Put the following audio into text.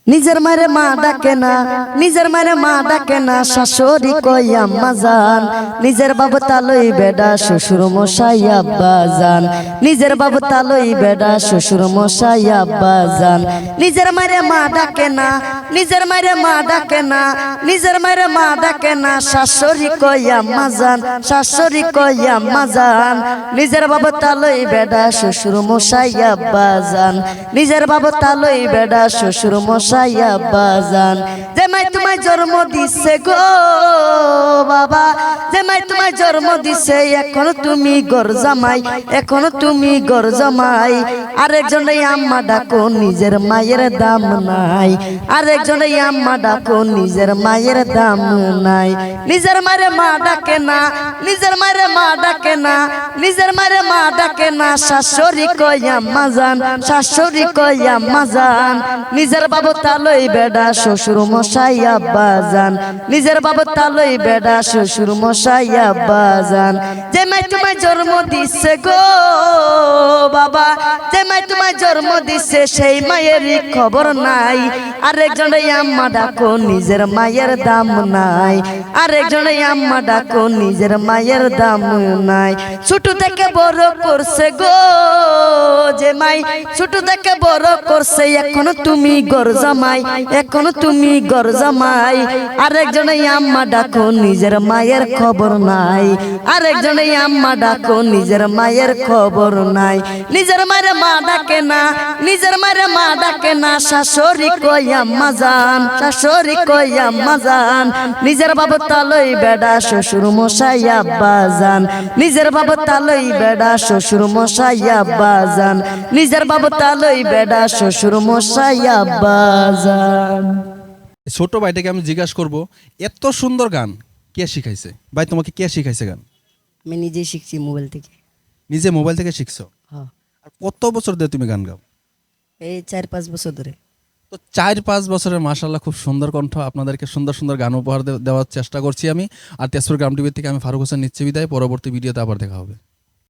নিজের মারে মা ডাকে না, নিজের মারে মা ডাকে না, শাশুড়ি কই আম্মা জান। নিজের বাবু তালই বেডা শ্বশুর মশাই আব্বা জান। নিজের বাবু তালই বেডা শ্বশুর মশাই আব্বা জান। নিজের মারে মা ডাকে না, নিজের মারে মা ডাকে না, নিজের মারে মা ডাকে না, শাশুড়ি কই আম্মা জান, শাশুড়ি কই আম্মা জান। নিজের বাবু তালই বেডা শ্বশুর মশাই আব্বা জান। নিজের বাবু তালই বেডা শ্বশুর মশাই আব্বা জান। যে মাই তোমায় জন্ম দিছে গো বাবা, যে মাই তোমায় জন্ম দিছে, এখন তুমি গর জামাই, এখন তুমি গর জামাই। আরেকজনে আম্মা ডাকো, নিজের মায়ের দাম নাই। আরেকজনে আম্মা ডাকো, নিজের মায়ের দাম নাই। নিজের মারে মা ডাকে না, নিজের মারে মা ডাকে না, নিজের মারে মা ডাকে না, শাশুড়ি কই আম্মা জান, শাশুড়ি কই আম্মা জান। নিজের বাবু তালই বেডা শ্বশুর মশাই আব্বা জান। নিজের বাবু তালই বেডা শ্বশুর মশাই আব্বা জান। যে মাই তোমায় জন্ম দিছে গো বাবা, যে মাই তোমায় জন্ম দিছে, সেই মায়েরই খবর নাই। আরেকজনে আম্মা ডাকো, নিজের মায়ের দাম নাই। আরেকজনে আম্মা ডাকো, নিজের মায়ের দাম নাই। ছোট থেকে বড় করছে গো যে মাই, ছোট থেকে বড় করছে, এখন তুমি গর জামাই, এখন তুমি গর জামাই। আরেকজনে আম্মা ডাকো, নিজের মায়ের খবর নাই। আরেকজনে আম্মা ডাকো, নিজের মায়ের খবর নাই। নিজের মায়ের মা ডাকে না, নিজের মায়ের মা ডাকে না, শাশুড়ি কই আম্মা জান, শাশুড়ি কই আম্মা জান। নিজের বাবু তালই বেডা শ্বশুর মশাই আব্বা জান। নিজের বাবু তালই বেডা শ্বশুর মশাই আব্বা জান। নিজের বাবু তালই বেডা শ্বশুর মশাই আব্বা জান। ছোট ভাইটাকে আমি জিজ্ঞাসা করব, এত সুন্দর গান কে শিখাইছে? ভাই তোমাকে কে শিখাইছে গান? আমি নিজেই শিখছি মোবাইল থেকে। নিজে মোবাইল থেকে শিখছো? হ্যাঁ, আর কত বছর ধরে তুমি গান গাও? এই 4-5 বছর ধরে। তো 4-5 বছরের মাশাআল্লাহ খুব সুন্দর কণ্ঠ। আপনাদেরকে সুন্দর সুন্দর গান উপহার দেওয়ার চেষ্টা করছি আমি। আর তেজপুর গ্রাম টিভি থেকে আমি ফারুক হোসেন নিচ্ছি বিদায়। পরবর্তী ভিডিওতে আবার দেখা হবে।